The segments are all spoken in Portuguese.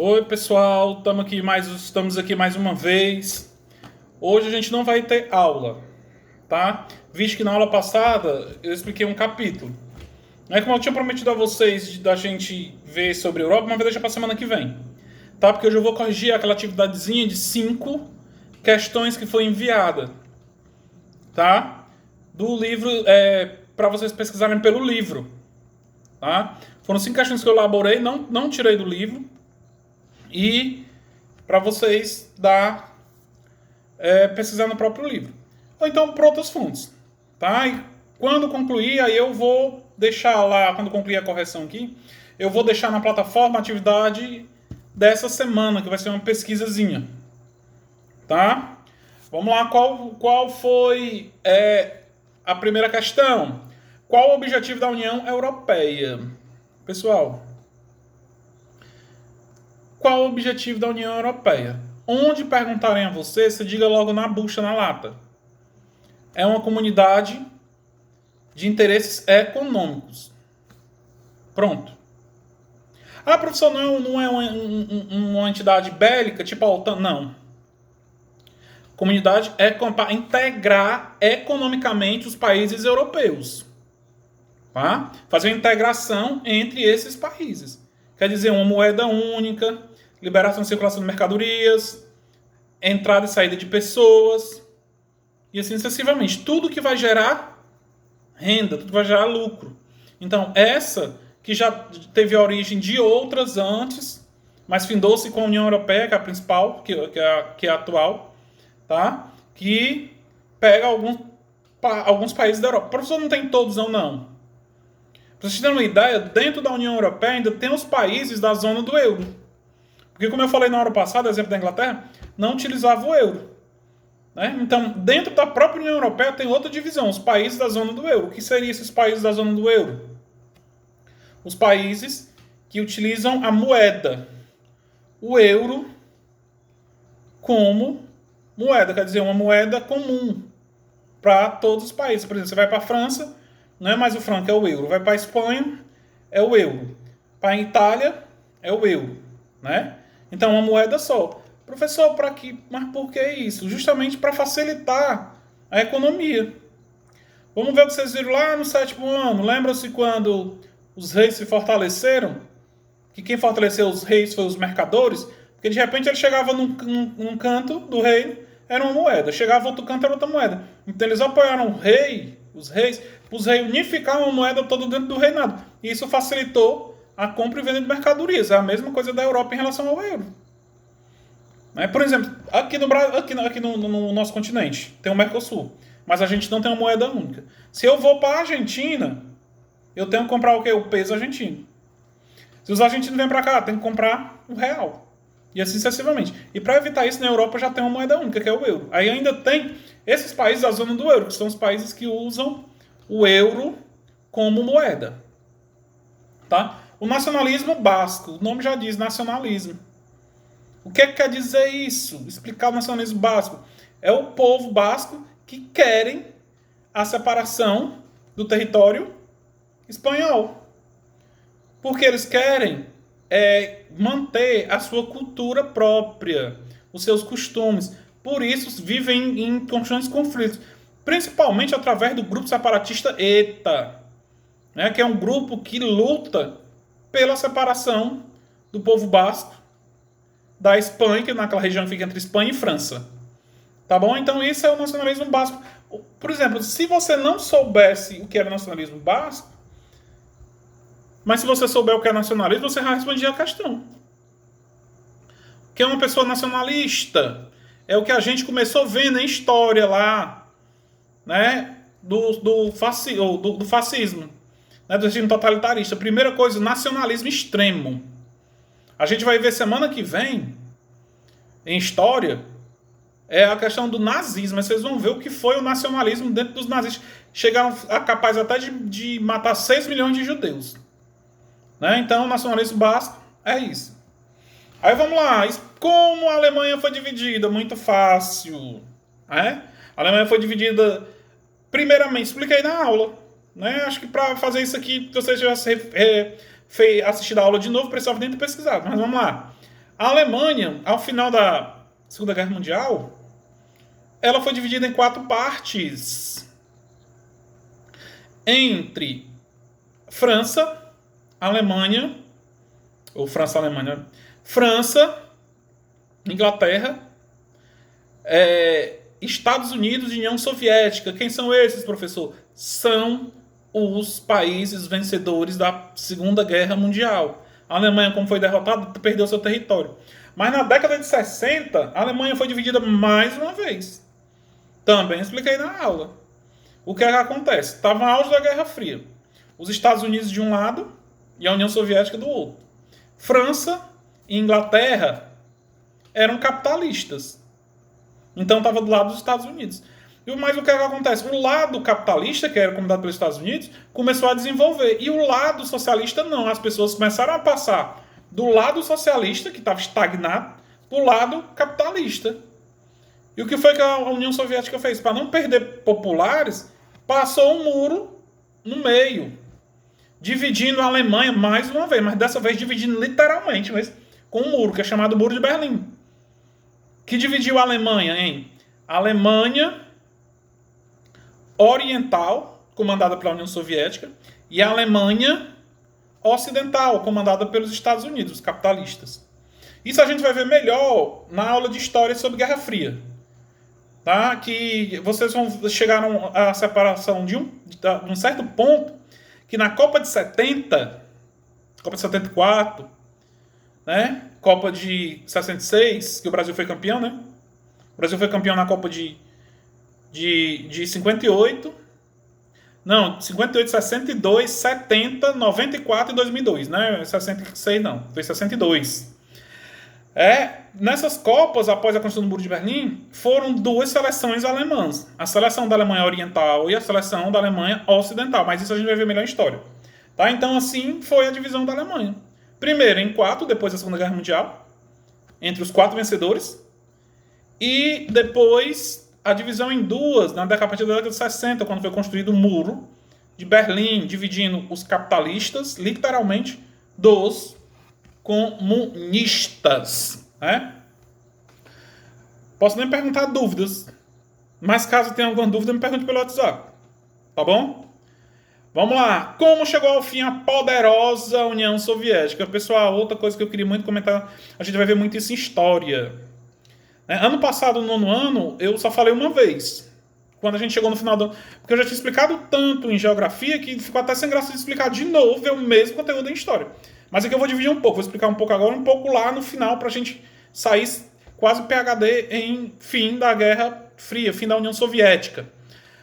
Oi, pessoal, estamos aqui mais uma vez. Hoje a gente não vai ter aula, tá? Visto que na aula passada eu expliquei um capítulo. Como eu tinha prometido a vocês da gente ver sobre a Europa, mas vai deixar para semana que vem, tá? Porque hoje eu vou corrigir aquela atividadezinha de 5 questões que foi enviada, tá? Do livro, para vocês pesquisarem pelo livro, tá? Foram 5 questões que eu elaborei, não tirei do livro. E para vocês pesquisar no próprio livro. Ou então por outras fontes. Tá? E quando concluir, aí eu vou deixar lá, quando concluir a correção aqui, eu vou deixar na plataforma a atividade dessa semana, que vai ser uma pesquisazinha. Tá? Vamos lá, qual foi a primeira questão? Qual o objetivo da União Europeia? Pessoal, qual o objetivo da União Europeia? Onde perguntarem a você, você diga logo na bucha, na lata. É uma comunidade de interesses econômicos. Pronto. Ah, professor, não é uma entidade bélica, tipo a OTAN? Não. Comunidade é para integrar economicamente os países europeus. Tá? Fazer uma integração entre esses países. Quer dizer, uma moeda única, liberação e circulação de mercadorias, entrada e saída de pessoas, e assim sucessivamente. Tudo que vai gerar renda, tudo que vai gerar lucro. Então, essa que já teve a origem de outras antes, mas findou-se com a União Europeia, que é a principal, que é a atual, tá? Que pega alguns países da Europa. O professor não tem todos, não. Para vocês terem uma ideia, dentro da União Europeia ainda tem os países da zona do euro. Porque, como eu falei na hora passada, exemplo da Inglaterra, não utilizava o euro. Né? Então, dentro da própria União Europeia tem outra divisão, os países da zona do euro. O que seriam esses países da zona do euro? Os países que utilizam a moeda, o euro, como moeda, quer dizer, uma moeda comum para todos os países. Por exemplo, você vai para a França, não é mais o franco, é o euro. Vai para a Espanha, é o euro. Para a Itália, é o euro. Né? Então, uma moeda só. Professor, para quê? Mas por que isso? Justamente para facilitar a economia. Vamos ver o que vocês viram lá no 7º ano. Lembra-se quando os reis se fortaleceram? Que quem fortaleceu os reis foi os mercadores? Porque de repente ele chegava num canto do reino, era uma moeda. Chegava outro canto, era outra moeda. Então eles apoiaram os reis, os reis unificaram uma moeda toda dentro do reinado. E isso facilitou a compra e venda de mercadorias. É a mesma coisa da Europa em relação ao euro. Por exemplo, aqui no nosso continente tem o Mercosul, mas a gente não tem uma moeda única. Se eu vou para a Argentina, eu tenho que comprar o quê? O peso argentino. Se os argentinos vêm para cá, tem que comprar o real. E assim sucessivamente. E para evitar isso, na Europa já tem uma moeda única, que é o euro. Aí ainda tem esses países da zona do euro, que são os países que usam o euro como moeda. Tá? O nacionalismo basco, o nome já diz nacionalismo. O que quer dizer isso? Explicar o nacionalismo basco. É o povo basco que querem a separação do território espanhol. Porque eles querem manter a sua cultura própria, os seus costumes. Por isso vivem em constantes conflitos. Principalmente através do grupo separatista ETA, né, que é um grupo que luta pela separação do povo basco da Espanha, que naquela região fica entre Espanha e França. Tá bom? Então isso é o nacionalismo basco. Por exemplo, se você não soubesse o que era nacionalismo basco, mas se você souber o que é nacionalismo, você já respondia a questão. O que é uma pessoa nacionalista? É o que a gente começou vendo em história lá, né? Do fascismo, né? Do regime totalitarista. Primeira coisa, nacionalismo extremo. A gente vai ver semana que vem, em história, a questão do nazismo. Mas vocês vão ver o que foi o nacionalismo dentro dos nazistas. Chegaram a capaz até de matar 6 milhões de judeus. Né? Então, o nacionalismo basco é isso. Aí vamos lá. Como a Alemanha foi dividida? Muito fácil. Né? A Alemanha foi dividida, primeiramente, expliquei na aula. Né? Acho que para fazer isso aqui, você já assistido a aula de novo, precisava nem ter pesquisado. Mas vamos lá. A Alemanha, ao final da Segunda Guerra Mundial, ela foi dividida em 4 partes. Entre França, Alemanha, ou França-Alemanha, França, Inglaterra, Estados Unidos e União Soviética. Quem são esses, professor? São os países vencedores da Segunda Guerra Mundial. A Alemanha, como foi derrotada, perdeu seu território. Mas na década de 60, a Alemanha foi dividida mais uma vez. Também expliquei na aula. O que é que acontece? Estava no auge da Guerra Fria. Os Estados Unidos de um lado e a União Soviética do outro. França e Inglaterra eram capitalistas. Então estava do lado dos Estados Unidos. Mas o que é que acontece? O lado capitalista, que era comandado pelos Estados Unidos, começou a desenvolver. E o lado socialista não. As pessoas começaram a passar do lado socialista, que estava estagnado, para o lado capitalista. E o que foi que a União Soviética fez? Para não perder populares, passou um muro no meio, dividindo a Alemanha mais uma vez, mas dessa vez dividindo literalmente, mas com um muro, que é chamado Muro de Berlim. Que dividiu a Alemanha em Alemanha Oriental, comandada pela União Soviética, e a Alemanha Ocidental, comandada pelos Estados Unidos, os capitalistas. Isso a gente vai ver melhor na aula de história sobre Guerra Fria. Tá? Que vocês chegaram à separação de um certo ponto, que na Copa de 70, Copa de 74, né? Copa de 66, que o Brasil foi campeão, né? O Brasil foi campeão na Copa de 58. Não, 58, 62, 70, 94 e 2002, né? 66 não, foi 62. Nessas Copas, após a construção do Muro de Berlim, foram 2 seleções alemãs. A seleção da Alemanha Oriental e a seleção da Alemanha Ocidental. Mas isso a gente vai ver melhor em história. Tá? Então, assim foi a divisão da Alemanha. Primeiro em 4, depois da Segunda Guerra Mundial, entre os 4 vencedores. E depois a divisão em 2, a partir da década de 60, quando foi construído o Muro de Berlim, dividindo os capitalistas, literalmente, dos comunistas. Né? Posso nem perguntar dúvidas, mas caso tenha alguma dúvida, me pergunte pelo WhatsApp. Tá bom? Vamos lá. Como chegou ao fim a poderosa União Soviética? Pessoal, outra coisa que eu queria muito comentar, a gente vai ver muito isso em história. Ano passado, no 9º ano, eu só falei uma vez. Quando a gente chegou no final do ano. Porque eu já tinha explicado tanto em geografia que ficou até sem graça de explicar de novo o mesmo conteúdo em história. Mas aqui eu vou dividir um pouco. Vou explicar um pouco agora, um pouco lá no final, pra gente sair quase PhD em fim da Guerra Fria, fim da União Soviética.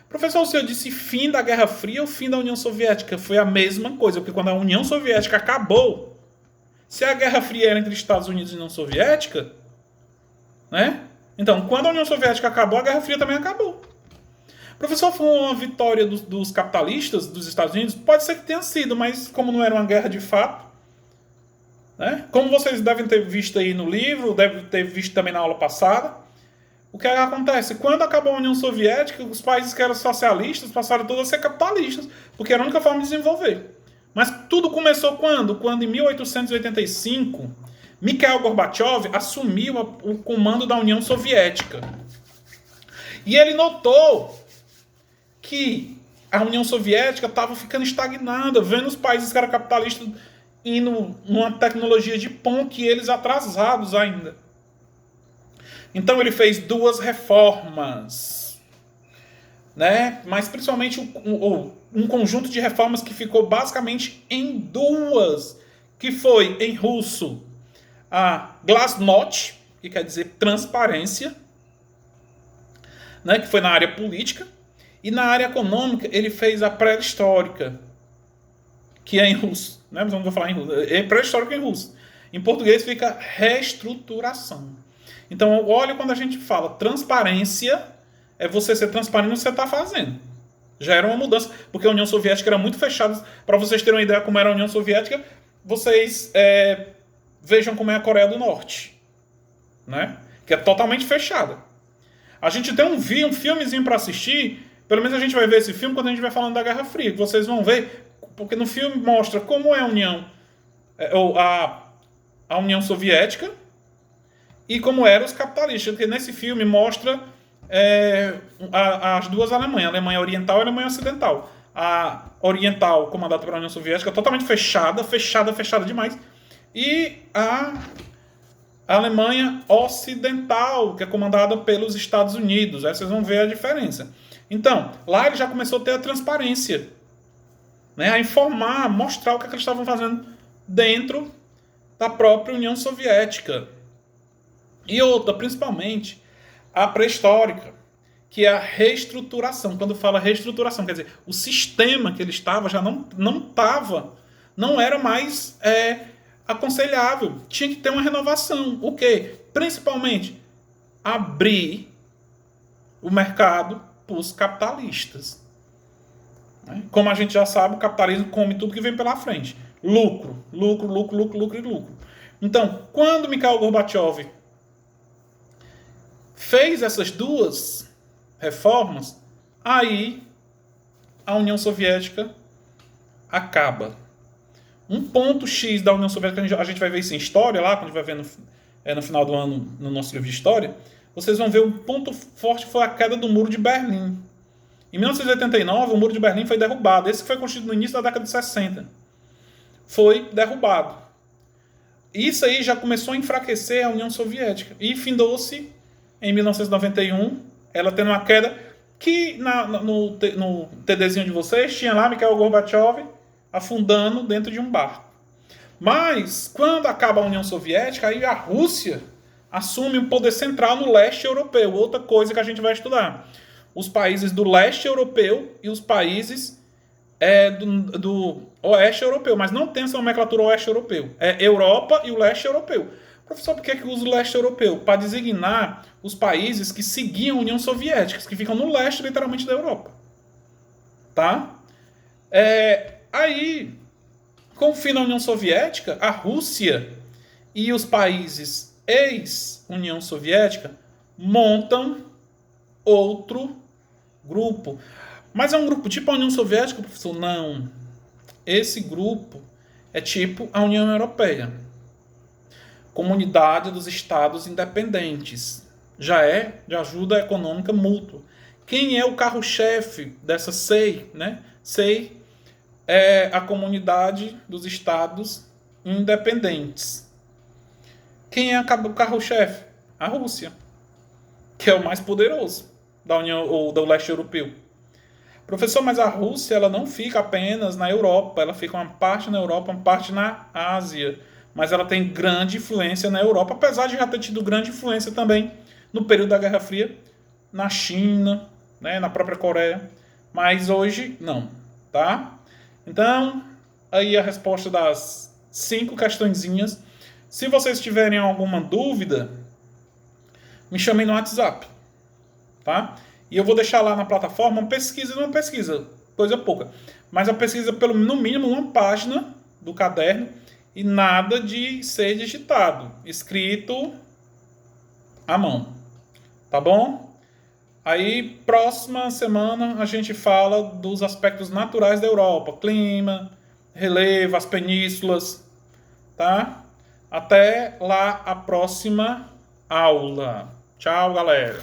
Professor, o senhor disse fim da Guerra Fria ou fim da União Soviética? Foi a mesma coisa, porque quando a União Soviética acabou, se a Guerra Fria era entre Estados Unidos e União Soviética, né? Então, quando a União Soviética acabou, a Guerra Fria também acabou. Professor, foi uma vitória dos capitalistas dos Estados Unidos? Pode ser que tenha sido, mas como não era uma guerra de fato, né? Como vocês devem ter visto aí no livro, devem ter visto também na aula passada, o que acontece? Quando acabou a União Soviética, os países que eram socialistas passaram todos a ser capitalistas, porque era a única forma de desenvolver. Mas tudo começou quando? Quando em 1885, Mikhail Gorbachev assumiu o comando da União Soviética. E ele notou que a União Soviética estava ficando estagnada, vendo os países que eram capitalistas indo numa tecnologia de ponta e eles atrasados ainda. Então ele fez 2 reformas, né? Mas principalmente um conjunto de reformas que ficou basicamente em 2, que foi em russo a Glasnost, que quer dizer transparência, né? Que foi na área política, e na área econômica ele fez a pré-histórica, que é em russo, né? Mas eu não vou falar em russo, é pré-histórica em russo. Em português fica reestruturação. Então, olha, quando a gente fala transparência, é você ser transparente no que você está fazendo. Já era uma mudança, porque a União Soviética era muito fechada. Para vocês terem uma ideia como era a União Soviética, vocês vejam como é a Coreia do Norte, né? Que é totalmente fechada. A gente tem um filmezinho para assistir, pelo menos a gente vai ver esse filme quando a gente vai falando da Guerra Fria, que vocês vão ver, porque no filme mostra como é a União Soviética, e como eram os capitalistas, porque nesse filme mostra as duas Alemanhas, a Alemanha Oriental e a Alemanha Ocidental. A Oriental, comandada pela União Soviética, totalmente fechada demais, e a Alemanha Ocidental, que é comandada pelos Estados Unidos. Aí vocês vão ver a diferença. Então, lá ele já começou a ter a transparência, né, a informar, a mostrar o que eles estavam fazendo dentro da própria União Soviética. E outra, principalmente, a pré-histórica, que é a reestruturação. Quando fala reestruturação, quer dizer, o sistema que ele estava já não era mais aconselhável. Tinha que ter uma renovação. O quê? Principalmente, abrir o mercado para os capitalistas. Como a gente já sabe, o capitalismo come tudo que vem pela frente. Lucro, lucro, lucro, lucro, lucro e lucro. Então, quando Mikhail Gorbachev fez essas duas reformas, aí a União Soviética acaba. Um ponto X da União Soviética, a gente vai ver isso em história lá, quando a gente vai ver no final do ano, no nosso livro de história, vocês vão ver um ponto forte foi a queda do Muro de Berlim. Em 1989, o Muro de Berlim foi derrubado. Esse foi construído no início da década de 60. Foi derrubado. Isso aí já começou a enfraquecer a União Soviética. E findou-se em 1991, ela tendo uma queda que no TDzinho de vocês tinha lá Mikhail Gorbachev afundando dentro de um barco. Mas, quando acaba a União Soviética, aí a Rússia assume um poder central no leste europeu. Outra coisa que a gente vai estudar. Os países do leste europeu e os países do oeste europeu. Mas não tem essa nomenclatura oeste europeu. É Europa e o leste europeu. Professor, por que usa o leste europeu? Para designar os países que seguiam a União Soviética, que ficam no leste, literalmente, da Europa. Tá? Aí, com o fim da União Soviética, a Rússia e os países ex-União Soviética montam outro grupo. Mas é um grupo tipo a União Soviética, professor? Não. Esse grupo é tipo a União Europeia. Comunidade dos Estados Independentes. Já é de ajuda econômica mútua. Quem é o carro-chefe dessa CEI? Né? CEI é a Comunidade dos Estados Independentes. Quem é o carro-chefe? A Rússia, que é o mais poderoso da União ou do leste europeu. Professor, mas a Rússia ela não fica apenas na Europa, ela fica uma parte na Europa, uma parte na Ásia. Mas ela tem grande influência na Europa, apesar de já ter tido grande influência também no período da Guerra Fria, na China, né, na própria Coreia. Mas hoje, não. Tá? Então, aí a resposta das 5 questõezinhas. Se vocês tiverem alguma dúvida, me chamem no WhatsApp. Tá? E eu vou deixar lá na plataforma uma pesquisa, coisa pouca. Mas a pesquisa, no mínimo, uma página do caderno e nada de ser digitado, escrito à mão. Tá bom? Aí, próxima semana, a gente fala dos aspectos naturais da Europa. Clima, relevo, as penínsulas. Tá? Até lá a próxima aula. Tchau, galera.